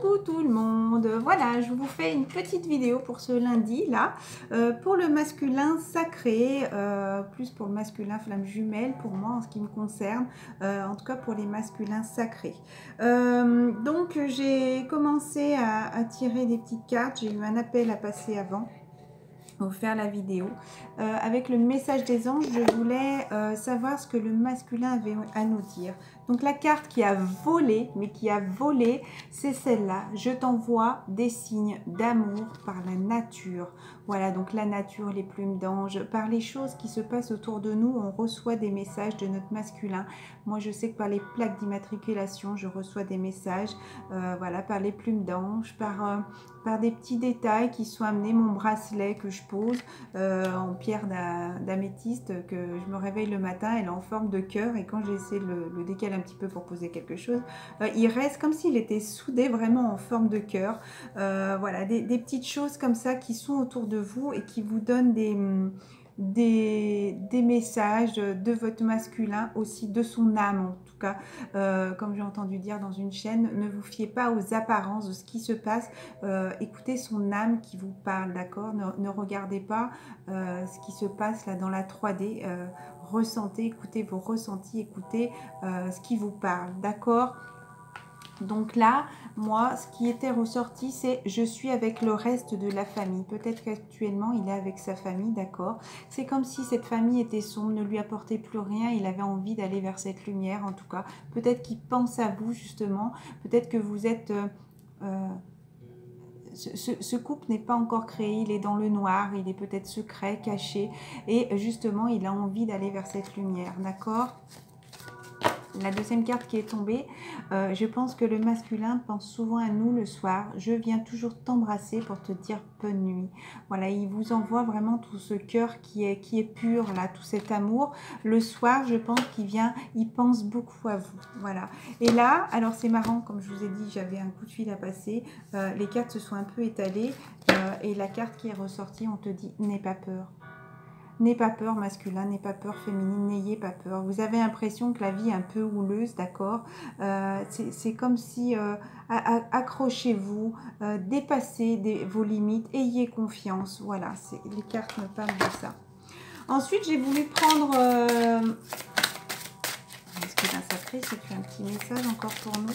Coucou tout le monde, voilà, je vous fais une petite vidéo pour ce lundi là, pour le masculin sacré, plus pour le masculin flamme jumelle pour moi en ce qui me concerne, en tout cas pour les masculins sacrés. Donc j'ai commencé à tirer des petites cartes, j'ai eu un appel à passer avant pour faire la vidéo. Avec le message des anges, je voulais savoir ce que le masculin avait à nous dire. Donc la carte qui a volé, mais qui a volé, c'est celle-là. Je t'envoie des signes d'amour par la nature. Voilà, donc la nature, les plumes d'ange, par les choses qui se passent autour de nous, on reçoit des messages de notre masculin. Moi, je sais que par les plaques d'immatriculation, je reçois des messages, voilà, par les plumes d'ange, par des petits détails qui sont amenés, mon bracelet que je pose en pierre d'améthyste, que je me réveille le matin, elle est en forme de cœur, et quand j'essaie de le décaler un petit peu pour poser quelque chose, il reste comme s'il était soudé vraiment en forme de cœur. Voilà, des petites choses comme ça qui sont autour de vous et qui vous donnent des messages de votre masculin, aussi de son âme en tout cas, comme j'ai entendu dire dans une chaîne. Ne vous fiez pas aux apparences de ce qui se passe, écoutez son âme qui vous parle, d'accord, ne regardez pas ce qui se passe là dans la 3D, ressentez, écoutez vos ressentis, écoutez ce qui vous parle, d'accord. Donc là, moi, ce qui était ressorti, c'est je suis avec le reste de la famille. Peut-être qu'actuellement, il est avec sa famille, d'accord. C'est comme si cette famille était sombre, ne lui apportait plus rien. Il avait envie d'aller vers cette lumière, en tout cas. Peut-être qu'il pense à vous, justement. Peut-être que vous êtes... ce couple n'est pas encore créé, il est dans le noir, il est peut-être secret, caché. Et justement, il a envie d'aller vers cette lumière, d'accord. La deuxième carte qui est tombée, je pense que le masculin pense souvent à nous le soir. Je viens toujours t'embrasser pour te dire bonne nuit. Voilà, il vous envoie vraiment tout ce cœur qui est pur, là, tout cet amour. Le soir, je pense qu'il vient, il pense beaucoup à vous. Voilà. Et là, alors c'est marrant, comme je vous ai dit, j'avais un coup de fil à passer. Les cartes se sont un peu étalées et la carte qui est ressortie, on te dit, n'aie pas peur. N'aie pas peur masculin, n'aie pas peur féminine, n'ayez pas peur. Vous avez l'impression que la vie est un peu houleuse, d'accord. C'est comme si, accrochez-vous, dépassez vos limites, ayez confiance. Voilà, les cartes me parlent de ça. Ensuite, j'ai voulu prendre... masculin sacré, si tu as un petit message encore pour nous.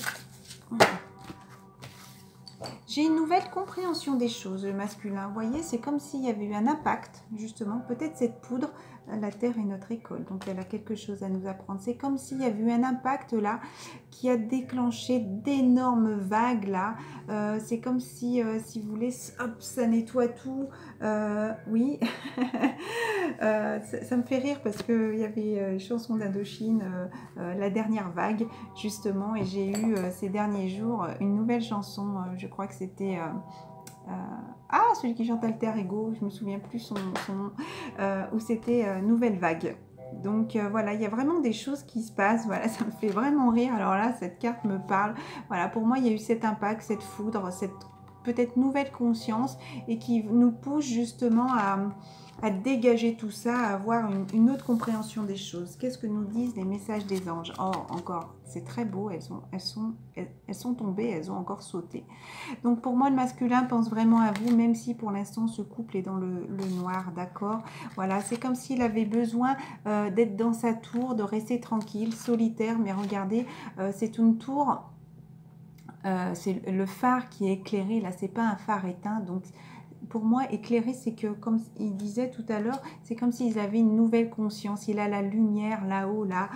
J'ai une nouvelle compréhension des choses, le masculin. Vous voyez, c'est comme s'il y avait eu un impact, justement. Peut-être cette poudre, la Terre est notre école, donc elle a quelque chose à nous apprendre. C'est comme s'il y avait eu un impact là, qui a déclenché d'énormes vagues là. C'est comme si, si vous voulez, hop, ça nettoie tout. Oui, ça me fait rire parce qu'il y avait une chanson d'Indochine, la dernière vague, justement, et j'ai eu ces derniers jours une nouvelle chanson, je crois que c'était... celui qui chante Alter Ego, je me souviens plus son nom, où c'était Nouvelle Vague. Donc voilà, il y a vraiment des choses qui se passent, voilà, ça me fait vraiment rire. Alors là, cette carte me parle. Voilà, pour moi, il y a eu cet impact, cette foudre, cette peut-être nouvelle conscience, et qui nous pousse justement à dégager tout ça, à avoir une autre compréhension des choses. Qu'est-ce que nous disent les messages des anges? Oh, encore, c'est très beau, elles sont tombées, elles ont encore sauté. Donc pour moi, le masculin pense vraiment à vous, même si pour l'instant ce couple est dans le noir, d'accord. Voilà, c'est comme s'il avait besoin d'être dans sa tour, de rester tranquille, solitaire, mais regardez, c'est une tour, c'est le phare qui est éclairé, là c'est pas un phare éteint, donc pour moi, éclairé, c'est que, comme il disait tout à l'heure, c'est comme s'ils avaient une nouvelle conscience. Il a la lumière là-haut, là.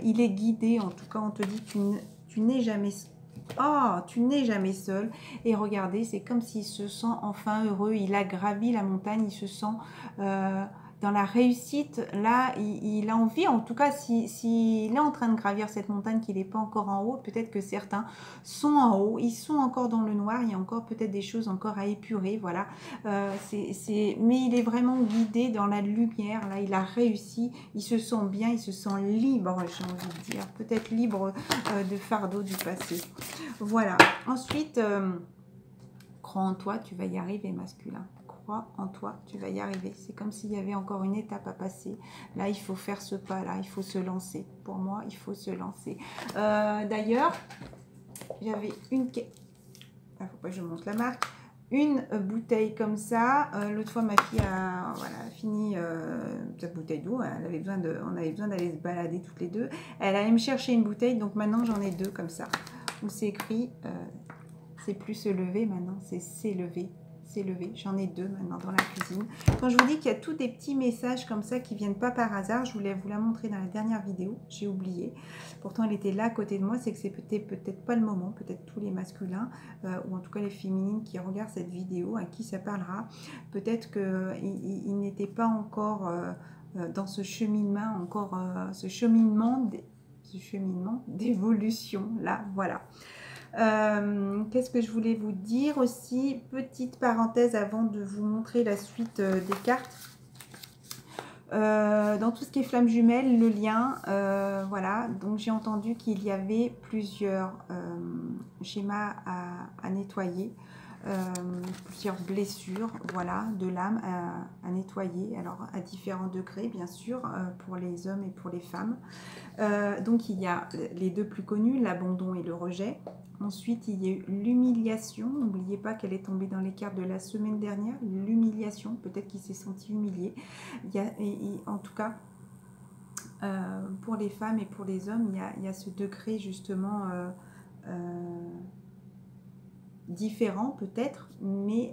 Il est guidé, en tout cas, on te dit que tu n'es jamais... Oh, tu n'es jamais seul. Et regardez, c'est comme s'il se sent enfin heureux. Il a gravi la montagne, il se sent... dans la réussite, là, il a envie, en tout cas, s'il est en train de gravir cette montagne, qu'il n'est pas encore en haut, peut-être que certains sont en haut, ils sont encore dans le noir, il y a encore peut-être des choses encore à épurer, voilà. Mais il est vraiment guidé dans la lumière, là, il a réussi, il se sent bien, il se sent libre, j'ai envie de dire, peut-être libre de fardeau du passé. Voilà. Ensuite, crois en toi, tu vas y arriver, masculin. Crois en toi, tu vas y arriver. C'est comme s'il y avait encore une étape à passer. Là, il faut faire ce pas-là, il faut se lancer. Pour moi, il faut se lancer. D'ailleurs, j'avais une... faut pas que je montre la marque, une bouteille comme ça. L'autre fois, ma fille a voilà, fini cette bouteille d'eau. On avait besoin d'aller se balader toutes les deux. Elle allait me chercher une bouteille, donc maintenant j'en ai deux comme ça. Où c'est écrit, c'est plus se lever maintenant, c'est s'élever. S'élever. J'en ai deux maintenant dans la cuisine. Quand je vous dis qu'il y a tous des petits messages comme ça qui viennent pas par hasard, je voulais vous la montrer dans la dernière vidéo. J'ai oublié. Pourtant, elle était là à côté de moi. C'est que c'est peut-être pas le moment. Peut-être tous les masculins ou en tout cas les féminines qui regardent cette vidéo, à qui ça parlera. Peut-être qu'ils n'étaient pas encore dans ce cheminement, ce cheminement d'évolution là. Voilà. Qu'est-ce que je voulais vous dire aussi? Petite parenthèse avant de vous montrer la suite des cartes. Dans tout ce qui est flamme jumelle, le lien, voilà, donc j'ai entendu qu'il y avait plusieurs schémas à nettoyer, plusieurs blessures, voilà, de l'âme à nettoyer, alors à différents degrés bien sûr, pour les hommes et pour les femmes. Donc il y a les deux plus connus, l'abandon et le rejet. Ensuite, il y a eu l'humiliation. N'oubliez pas qu'elle est tombée dans les cartes de la semaine dernière. L'humiliation, peut-être qu'il s'est senti humilié. En tout cas, pour les femmes et pour les hommes, il y a ce degré justement différent peut-être, mais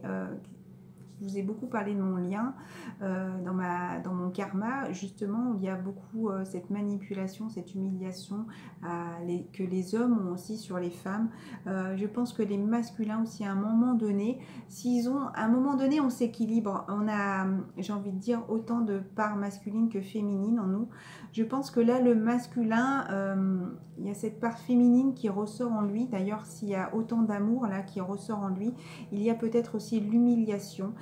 je vous ai beaucoup parlé de mon lien dans mon karma, justement, où il y a beaucoup cette manipulation, cette humiliation que les hommes ont aussi sur les femmes. Je pense que les masculins aussi, à un moment donné, à un moment donné, on s'équilibre. On a, j'ai envie de dire, autant de parts masculines que féminines en nous. Je pense que là, le masculin, il y a cette part féminine qui ressort en lui. D'ailleurs, s'il y a autant d'amour là qui ressort en lui, il y a peut-être aussi l'humiliation.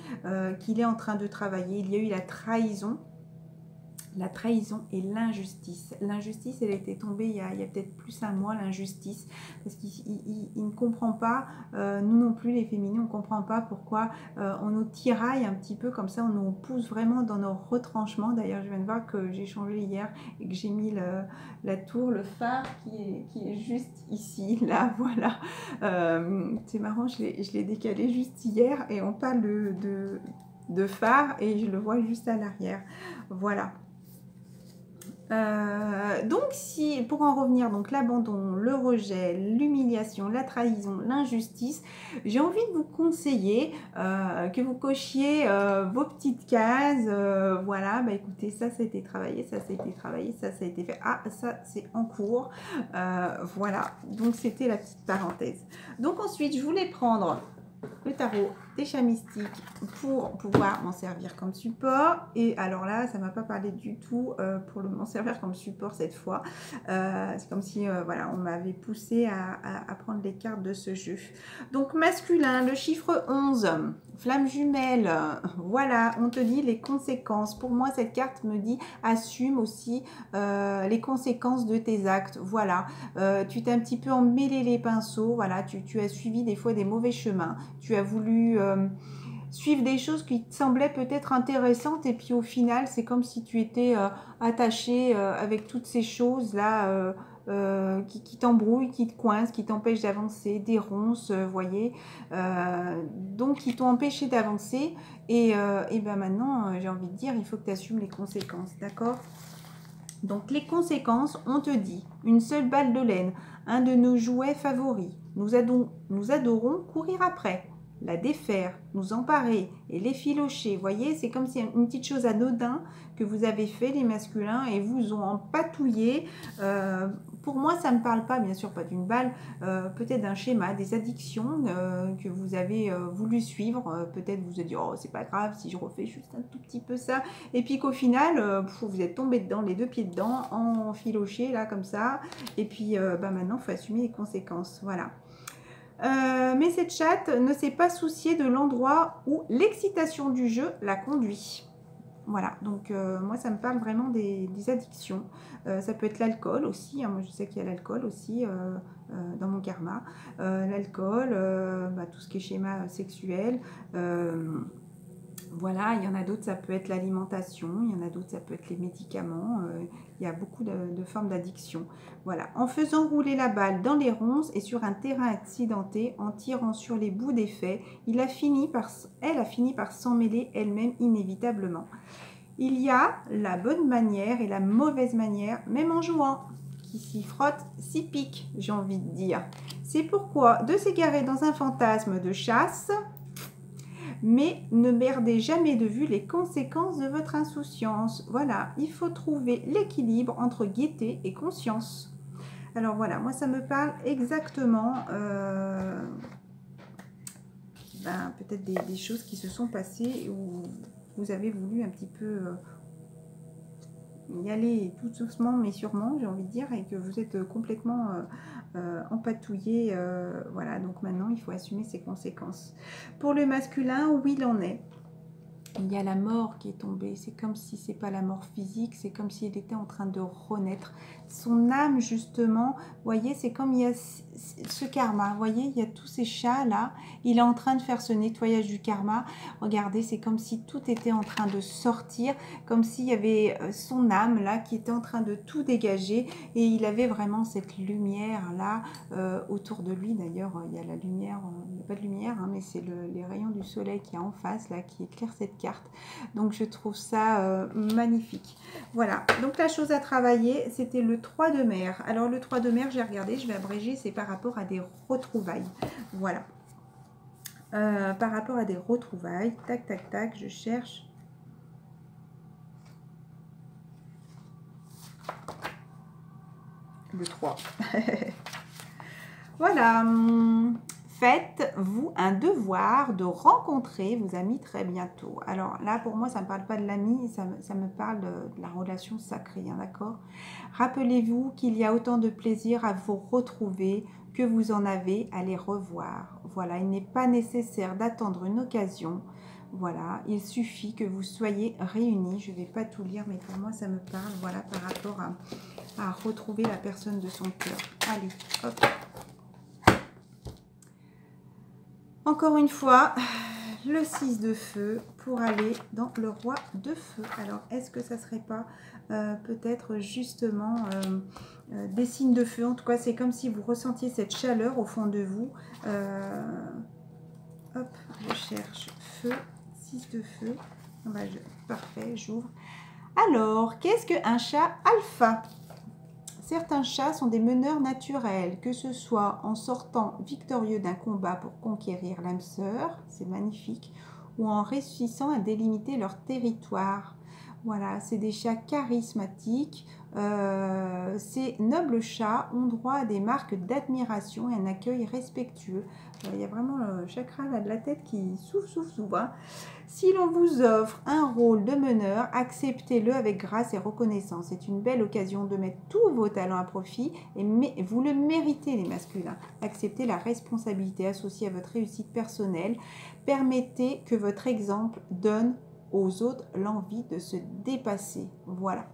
Qu'il est en train de travailler. Il y a eu la trahison et l'injustice. L'injustice, elle était tombée il y a peut-être plus un mois, l'injustice, parce qu'il ne comprend pas, nous non plus les féminines, on ne comprend pas pourquoi on nous tiraille un petit peu comme ça, on nous pousse vraiment dans nos retranchements. D'ailleurs, je viens de voir que j'ai changé hier et que j'ai mis la tour, le phare qui est juste ici, là, voilà. C'est marrant, je l'ai décalé juste hier et on parle de phare et je le vois juste à l'arrière. Voilà. Donc si, pour en revenir, donc l'abandon, le rejet, l'humiliation, la trahison, l'injustice, j'ai envie de vous conseiller que vous cochiez vos petites cases. Voilà, bah écoutez, ça a été travaillé, ça a été travaillé, ça a été fait. Ah, ça c'est en cours. Voilà, donc c'était la petite parenthèse. Donc ensuite, je voulais prendre le tarot des chats mystiques pour pouvoir m'en servir comme support. Et alors là, ça m'a pas parlé du tout pour m'en servir comme support cette fois. C'est comme si voilà, on m'avait poussé à prendre les cartes de ce jeu. Donc masculin, le chiffre 11, flamme jumelle, voilà, on te dit les conséquences. Pour moi, cette carte me dit assume aussi les conséquences de tes actes. Voilà, tu t'es un petit peu emmêlé les pinceaux, voilà, tu as suivi des fois des mauvais chemins. Tu as voulu suivre des choses qui te semblaient peut-être intéressantes et puis au final, c'est comme si tu étais attaché avec toutes ces choses-là qui t'embrouillent, qui te coincent, qui t'empêchent d'avancer, des ronces, vous voyez, donc qui t'ont empêché d'avancer et ben maintenant, j'ai envie de dire, il faut que tu assumes les conséquences, d'accord ? Donc les conséquences, on te dit, une seule balle de laine, un de nos jouets favoris, nous adorons courir après, la défaire, nous emparer et l'effilocher. Vous voyez, c'est comme si une petite chose anodin que vous avez fait les masculins et vous ont empatouillé. Pour moi, ça ne me parle pas, bien sûr, pas d'une balle, peut-être d'un schéma, des addictions que vous avez voulu suivre. Peut-être vous vous êtes dit, oh, c'est pas grave si je refais juste un tout petit peu ça. Et puis qu'au final, vous êtes tombé dedans, les deux pieds dedans, enfiloché là, comme ça. Et puis bah, maintenant, il faut assumer les conséquences. Voilà. Mais cette chatte ne s'est pas souciée de l'endroit où l'excitation du jeu la conduit. Voilà, donc moi ça me parle vraiment des addictions. Ça peut être l'alcool aussi, hein. Moi je sais qu'il y a l'alcool aussi dans mon karma. L'alcool, bah, tout ce qui est schéma sexuel. Voilà, il y en a d'autres, ça peut être l'alimentation, il y en a d'autres, ça peut être les médicaments. Il y a beaucoup de formes d'addiction. Voilà, en faisant rouler la balle dans les ronces et sur un terrain accidenté, en tirant sur les bouts des faits, elle a fini par s'en mêler elle-même inévitablement. Il y a la bonne manière et la mauvaise manière, même en jouant. Qui s'y frotte, s'y pique, j'ai envie de dire. C'est pourquoi de s'égarer dans un fantasme de chasse, mais ne perdez jamais de vue les conséquences de votre insouciance. Voilà, il faut trouver l'équilibre entre gaieté et conscience. Alors voilà, moi ça me parle exactement peut-être des choses qui se sont passées où vous avez voulu un petit peu y aller tout doucement mais sûrement, j'ai envie de dire, et que vous êtes complètement empatouillé. Voilà, donc maintenant il faut assumer ses conséquences. Pour le masculin, oui, il en est. Il y a la mort qui est tombée. C'est comme si c'est pas la mort physique, c'est comme s'il était en train de renaître. Son âme, justement, vous voyez, c'est comme il y a ce karma. Vous voyez, il y a tous ces chats là. Il est en train de faire ce nettoyage du karma. Regardez, c'est comme si tout était en train de sortir, comme s'il y avait son âme là qui était en train de tout dégager. Et il avait vraiment cette lumière là autour de lui. D'ailleurs, il y a la lumière, il n'y a pas de lumière, hein, mais c'est les rayons du soleil qui est en face là, qui éclaire cette carte. Donc je trouve ça magnifique. Voilà, donc la chose à travailler, c'était le 3 de mer. Alors le 3 de mer, j'ai regardé, je vais abréger, c'est par rapport à des retrouvailles. Voilà. Par rapport à des retrouvailles, tac, tac, tac, je cherche. Le 3. Voilà. Faites-vous un devoir de rencontrer vos amis très bientôt. Alors là, pour moi, ça ne me parle pas de l'ami, ça me parle de la relation sacrée, hein, d'accord? Rappelez-vous qu'il y a autant de plaisir à vous retrouver que vous en avez à les revoir. Voilà, il n'est pas nécessaire d'attendre une occasion. Voilà, il suffit que vous soyez réunis. Je ne vais pas tout lire, mais pour moi, ça me parle, voilà, par rapport à retrouver la personne de son cœur. Allez, hop. Encore une fois, le 6 de feu pour aller dans le roi de feu. Alors, est-ce que ça ne serait pas peut-être justement des signes de feu? En tout cas, c'est comme si vous ressentiez cette chaleur au fond de vous. Hop, je cherche feu, 6 de feu. Parfait, j'ouvre. Alors, qu'est-ce qu'un chat alpha? Certains chats sont des meneurs naturels, que ce soit en sortant victorieux d'un combat pour conquérir l'âme sœur, c'est magnifique, ou en réussissant à délimiter leur territoire. Voilà, c'est des chats charismatiques. Ces nobles chats ont droit à des marques d'admiration et un accueil respectueux. Il y a vraiment le chakra là, de la tête qui s'ouvre. Hein. Si l'on vous offre un rôle de meneur, acceptez-le avec grâce et reconnaissance. C'est une belle occasion de mettre tous vos talents à profit et vous le méritez, les masculins. Acceptez la responsabilité associée à votre réussite personnelle. Permettez que votre exemple donne aux autres l'envie de se dépasser. Voilà.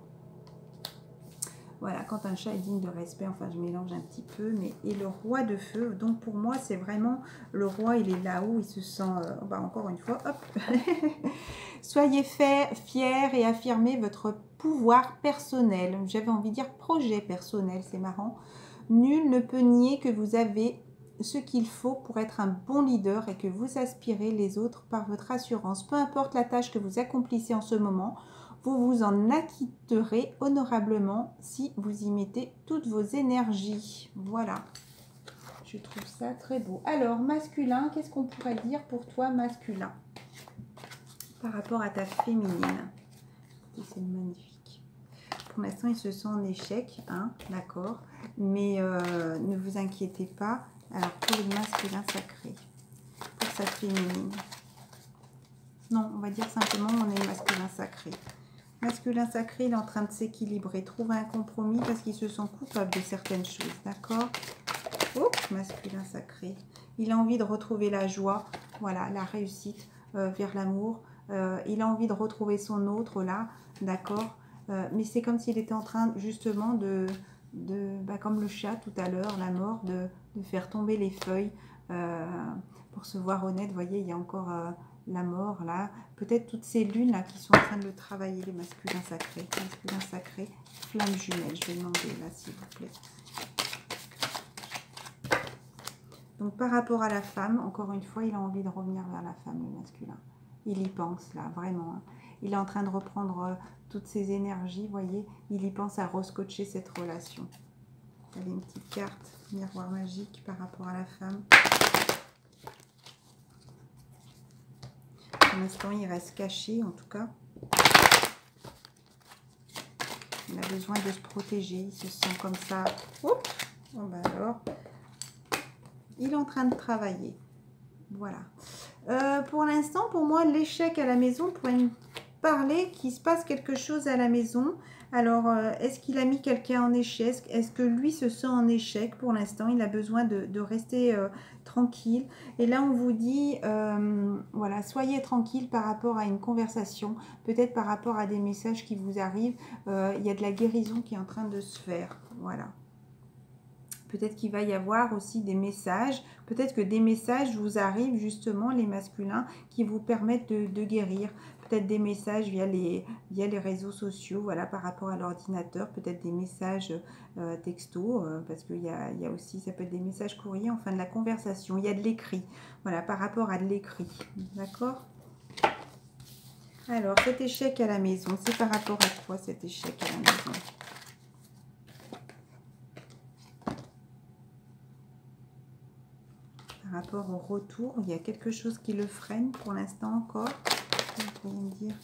Voilà, quand un chat est digne de respect, enfin je mélange un petit peu, mais et le roi de feu, donc pour moi c'est vraiment le roi, il est là-haut, il se sent, encore une fois, hop. Soyez fiers et affirmez votre pouvoir personnel, j'avais envie de dire projet personnel, c'est marrant. Nul ne peut nier que vous avez ce qu'il faut pour être un bon leader et que vous aspirez les autres par votre assurance. Peu importe la tâche que vous accomplissez en ce moment, vous vous en acquitterez honorablement si vous y mettez toutes vos énergies. Voilà, je trouve ça très beau. Alors, masculin, qu'est-ce qu'on pourrait dire pour toi, masculin, par rapport à ta féminine? C'est magnifique. Pour l'instant, il se sent en échec, hein, d'accord, mais ne vous inquiétez pas. Alors, pour le masculin sacré, pour sa féminine, non, on va dire simplement on est masculin sacré. Masculin sacré, il est en train de s'équilibrer, trouver un compromis parce qu'il se sent coupable de certaines choses, d'accord? Oh, masculin sacré. Il a envie de retrouver la joie, voilà, la réussite vers l'amour. Il a envie de retrouver son autre, là, d'accord? Mais c'est comme s'il était en train, justement, comme le chat tout à l'heure, la mort, de faire tomber les feuilles pour se voir honnête. Vous voyez, il y a encore la mort, là. Peut-être toutes ces lunes là qui sont en train de le travailler, les masculins sacrés. Masculins sacrés, flamme jumelle. Je vais demander là, s'il vous plaît. Donc par rapport à la femme, encore une fois, il a envie de revenir vers la femme, le masculin. Il y pense là, vraiment. Hein. Il est en train de reprendre toutes ses énergies, vous voyez. Il y pense à rescotcher cette relation. Vous avez une petite carte, miroir magique par rapport à la femme. Pour l'instant, il reste caché, en tout cas. Il a besoin de se protéger. Il se sent comme ça. Oups. Bon, ben alors, il est en train de travailler. Voilà. Pour l'instant, pour moi, l'échec à la maison pourrait me parler qu'il se passe quelque chose à la maison. Alors, est-ce qu'il a mis quelqu'un en échec? Est-ce que lui se sent en échec pour l'instant? Il a besoin de rester tranquille. Et là, on vous dit, voilà, soyez tranquille par rapport à une conversation, peut-être par rapport à des messages qui vous arrivent. Il y a de la guérison qui est en train de se faire. Voilà. Peut-être qu'il va y avoir aussi des messages. Peut-être que des messages vous arrivent justement, les masculins, qui vous permettent de guérir. Peut-être des messages via les réseaux sociaux, voilà, par rapport à l'ordinateur. Peut-être des messages textos, parce qu'il y a aussi, ça peut être des messages courriers, enfin de la conversation. Il y a de l'écrit, voilà, par rapport à de l'écrit. D'accord ? Alors, cet échec à la maison, c'est par rapport à quoi cet échec à la maison ? Par rapport au retour, il y a quelque chose qui le freine pour l'instant encore. Vous pourriez me dire.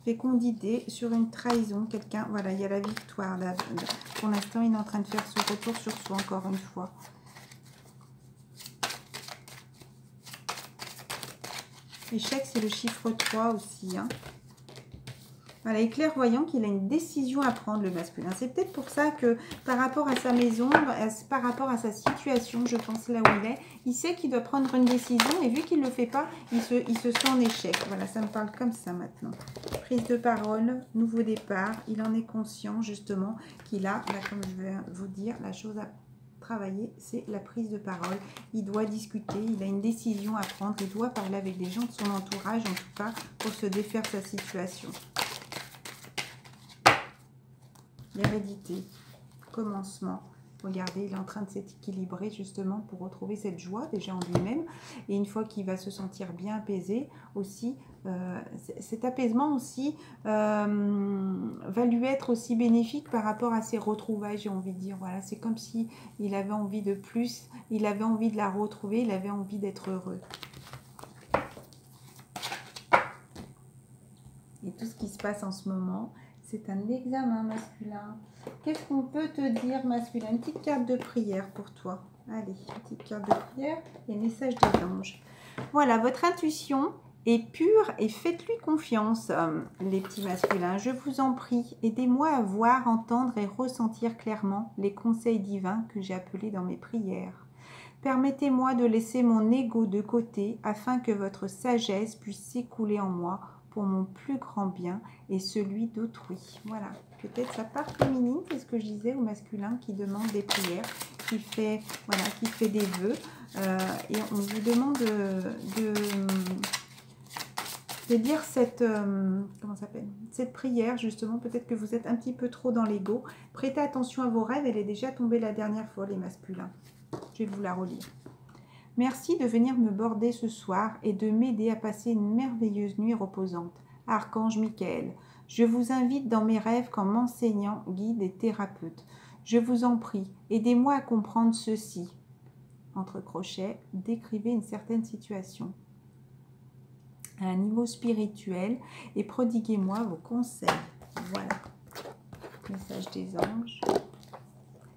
Fécondité sur une trahison, quelqu'un, voilà, il y a la victoire. Là. Pour l'instant, il est en train de faire ce retour sur soi encore une fois. Échec, c'est le chiffre 3 aussi. Hein. Voilà, il est clairvoyant qu'il a une décision à prendre, le masculin. C'est peut-être pour ça que par rapport à sa maison, par rapport à sa situation, je pense là où il sait qu'il doit prendre une décision et vu qu'il ne le fait pas, il se sent en échec. Voilà, ça me parle comme ça maintenant. Prise de parole, nouveau départ. Il en est conscient justement qu'il a, là, comme je vais vous dire, la chose à travailler, c'est la prise de parole. Il doit discuter, il a une décision à prendre, il doit parler avec des gens de son entourage, en tout cas, pour se défaire de sa situation. L'hérédité, commencement. Regardez, il est en train de s'équilibrer justement pour retrouver cette joie déjà en lui-même. Et une fois qu'il va se sentir bien apaisé aussi, cet apaisement aussi va lui être aussi bénéfique par rapport à ses retrouvailles, j'ai envie de dire. Voilà, c'est comme si il avait envie de plus, il avait envie de la retrouver, il avait envie d'être heureux. Et tout ce qui se passe en ce moment, c'est un examen masculin. Qu'est-ce qu'on peut te dire, masculin? Une petite carte de prière pour toi. Allez, une petite carte de prière et message des anges. Voilà, votre intuition est pure et faites-lui confiance, les petits masculins. Je vous en prie, aidez-moi à voir, entendre et ressentir clairement les conseils divins que j'ai appelés dans mes prières. Permettez-moi de laisser mon ego de côté afin que votre sagesse puisse s'écouler en moi pour mon plus grand bien et celui d'autrui. Voilà, peut-être sa part féminine, c'est ce que je disais, au masculin qui demande des prières, qui fait, voilà, qui fait des vœux. Et on vous demande de lire cette, comment s'appelle, cette prière, justement. Peut-être que vous êtes un petit peu trop dans l'ego. Prêtez attention à vos rêves, elle est déjà tombée la dernière fois, les masculins. Je vais vous la relire. Merci de venir me border ce soir et de m'aider à passer une merveilleuse nuit reposante. Archange Michael, je vous invite dans mes rêves comme enseignant, guide et thérapeute. Je vous en prie, aidez-moi à comprendre ceci. Entre crochets, décrivez une certaine situation à un niveau spirituel et prodiguez-moi vos conseils. Voilà. Message des anges.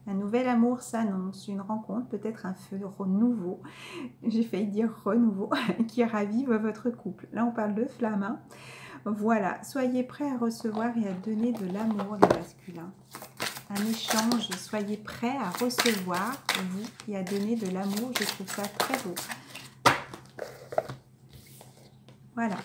Un nouvel amour s'annonce, une rencontre, peut-être un feu nouveau, j'ai failli dire renouveau, qui ravive votre couple. Là, on parle de flamme. Hein. Voilà, soyez prêts à recevoir et à donner de l'amour, les masculins. Un échange, soyez prêts à recevoir, vous, et à donner de l'amour. Je trouve ça très beau. Voilà.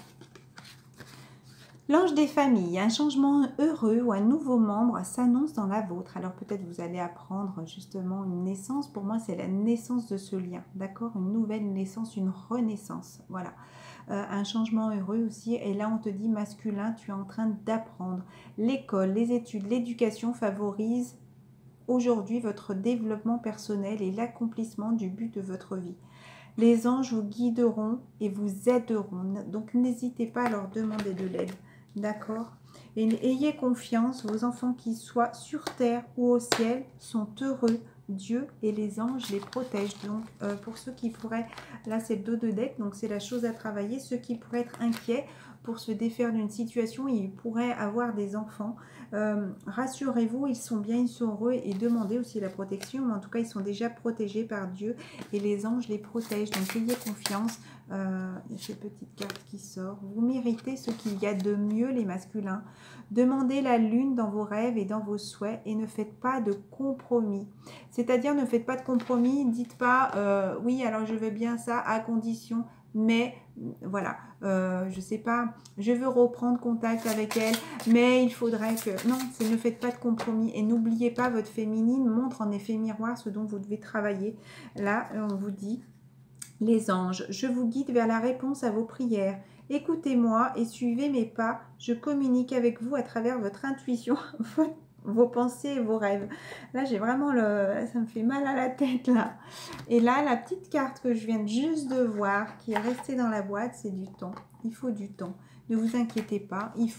L'ange des familles, un changement heureux ou un nouveau membre s'annonce dans la vôtre. Alors peut-être vous allez apprendre justement une naissance. Pour moi, c'est la naissance de ce lien, d'accord? Une nouvelle naissance, une renaissance, voilà. Un changement heureux aussi. Et là, on te dit masculin, tu es en train d'apprendre. L'école, les études, l'éducation favorisent aujourd'hui votre développement personnel et l'accomplissement du but de votre vie. Les anges vous guideront et vous aideront. Donc n'hésitez pas à leur demander de l'aide. D'accord? Et ayez confiance, vos enfants qui soient sur terre ou au ciel sont heureux. Dieu et les anges les protègent. Donc pour ceux qui pourraient, là c'est le dos de deck, donc c'est la chose à travailler. Ceux qui pourraient être inquiets pour se défaire d'une situation, ils pourraient avoir des enfants. Rassurez-vous, ils sont bien, ils sont heureux et demandez aussi la protection. Mais en tout cas, ils sont déjà protégés par Dieu et les anges les protègent. Donc ayez confiance. Il y a cette petite carte qui sort. Vous méritez ce qu'il y a de mieux, les masculins. Demandez la lune dans vos rêves et dans vos souhaits et ne faites pas de compromis. C'est-à-dire, ne faites pas de compromis. Dites pas, oui, alors je veux bien ça à condition, mais voilà, je sais pas, je veux reprendre contact avec elle, mais il faudrait que... Non, ne faites pas de compromis et n'oubliez pas, votre féminine montre en effet miroir ce dont vous devez travailler. Là, on vous dit... Les anges, je vous guide vers la réponse à vos prières. Écoutez-moi et suivez mes pas. Je communique avec vous à travers votre intuition, vos pensées et vos rêves. Là, j'ai vraiment le... Ça me fait mal à la tête, là. Et là, la petite carte que je viens juste de voir, qui est restée dans la boîte, c'est du temps. Il faut du temps. Ne vous inquiétez pas, il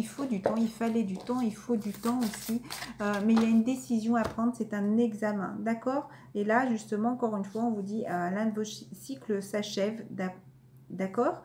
faut du temps, il fallait du temps, il faut du temps aussi. Mais il y a une décision à prendre, c'est un examen, d'accord? Et là, justement, encore une fois, on vous dit, l'un de vos cycles s'achève, d'accord?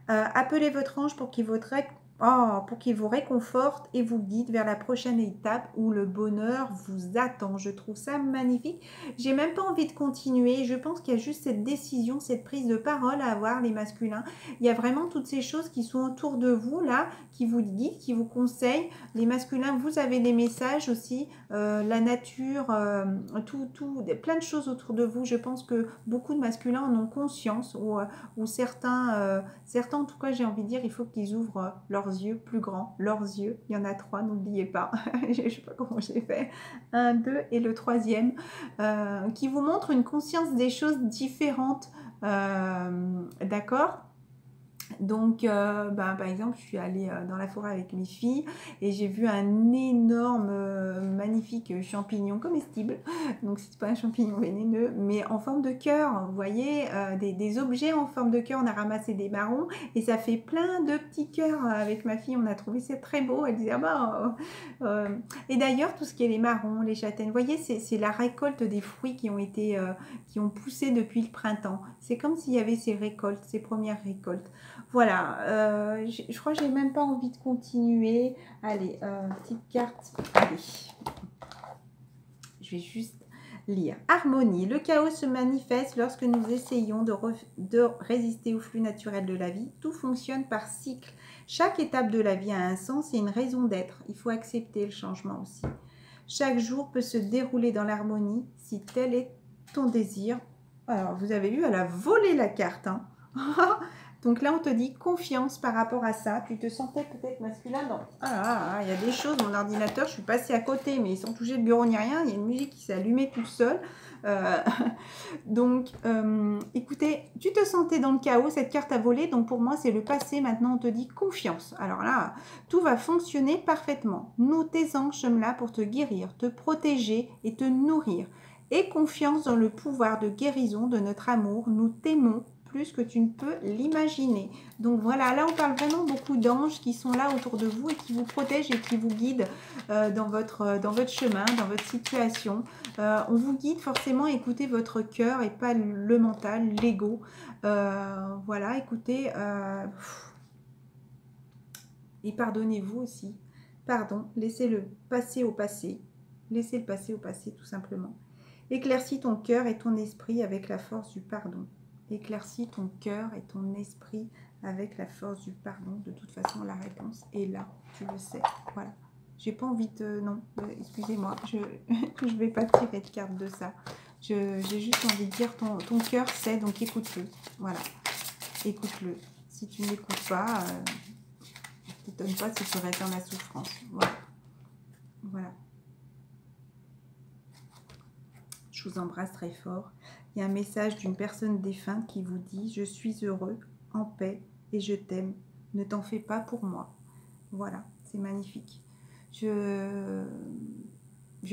Appelez votre ange pour qu'il vous réconforte et vous guide vers la prochaine étape où le bonheur vous attend. Je trouve ça magnifique. J'ai même pas envie de continuer. Je pense qu'il y a juste cette décision, cette prise de parole à avoir, les masculins. Il y a vraiment toutes ces choses qui sont autour de vous, là, qui vous guident, qui vous conseillent. Les masculins, vous avez des messages aussi, la nature, plein de choses autour de vous. Je pense que beaucoup de masculins en ont conscience, ou certains, en tout cas, j'ai envie de dire, il faut qu'ils ouvrent leurs yeux plus grands, leurs yeux. Il y en a 3, n'oubliez pas. Je ne sais pas comment j'ai fait. 1, 2 et le 3e, qui vous montre une conscience des choses différentes. D'accord? Donc, par exemple, je suis allée dans la forêt avec mes filles et j'ai vu un énorme, magnifique champignon comestible. Donc, c'est pas un champignon vénéneux, mais en forme de cœur. Vous voyez, des objets en forme de cœur. On a ramassé des marrons et ça fait plein de petits cœurs avec ma fille. On a trouvé ça très beau. Elle disait, et d'ailleurs, tout ce qui est les marrons, les châtaignes, vous voyez, c'est la récolte des fruits qui ont été, qui ont poussé depuis le printemps. C'est comme s'il y avait ces récoltes, ces premières récoltes. Voilà, je crois que j'ai même pas envie de continuer. Allez, petite carte. Allez, je vais juste lire. Harmonie. Le chaos se manifeste lorsque nous essayons de résister au flux naturel de la vie. Tout fonctionne par cycle. Chaque étape de la vie a un sens et une raison d'être. Il faut accepter le changement aussi. Chaque jour peut se dérouler dans l'harmonie si tel est ton désir. Alors, vous avez vu, elle a volé la carte, hein. Donc là, on te dit confiance par rapport à ça. Tu te sentais peut-être masculin. Non. Il y a des choses, mon ordinateur, je suis passée à côté, mais sans toucher le bureau ni rien. Il y a une musique qui s'est allumée toute seule. Donc, écoutez, tu te sentais dans le chaos, cette carte a volé. Donc pour moi, c'est le passé. Maintenant, on te dit confiance. Alors là, tout va fonctionner parfaitement. Nous, tes anges, sommes là pour te guérir, te protéger et te nourrir. Aie confiance dans le pouvoir de guérison de notre amour. Nous t'aimons plus que tu ne peux l'imaginer. Donc voilà, là on parle vraiment beaucoup d'anges qui sont là autour de vous et qui vous protègent et qui vous guident dans votre chemin, dans votre situation. On vous guide forcément, écoutez votre cœur et pas le mental, l'ego. Voilà, écoutez, et pardonnez-vous aussi. Pardon, laissez-le passer au passé. Laissez le passé au passé, tout simplement. Éclaircis ton cœur et ton esprit avec la force du pardon. Éclaircis ton cœur et ton esprit avec la force du pardon. De toute façon, la réponse est là. Tu le sais. Voilà. J'ai pas envie de... Non, excusez-moi. Je vais pas tirer de carte de ça. J'ai juste envie de dire ton cœur sait, donc écoute-le. Voilà. Écoute-le. Si tu n'écoutes pas... t'étonne pas si tu restes dans la souffrance. Voilà. Voilà. Je vous embrasse très fort. Il y a un message d'une personne défunte qui vous dit « Je suis heureux, en paix et je t'aime. Ne t'en fais pas pour moi. » Voilà, c'est magnifique. Je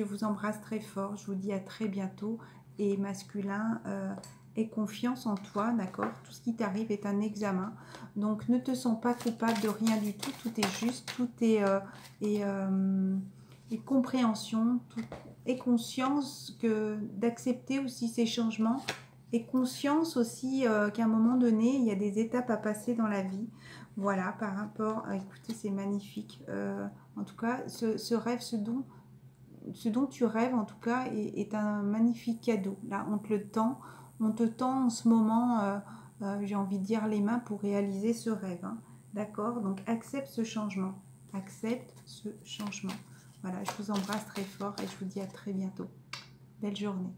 vous embrasse très fort. Je vous dis à très bientôt. Et masculin, aie confiance en toi, d'accord? Tout ce qui t'arrive est un examen. Donc, ne te sens pas coupable de rien du tout. Tout est juste, tout est compréhension, tout, et conscience d'accepter aussi ces changements. Et conscience aussi qu'à un moment donné, il y a des étapes à passer dans la vie. Voilà, par rapport... écoutez, c'est magnifique. En tout cas, ce rêve, ce dont tu rêves, en tout cas, est un magnifique cadeau. Là, on te tend en ce moment, j'ai envie de dire, les mains pour réaliser ce rêve. Hein. D'accord? Donc, accepte ce changement. Accepte ce changement. Voilà, je vous embrasse très fort et je vous dis à très bientôt. Belle journée.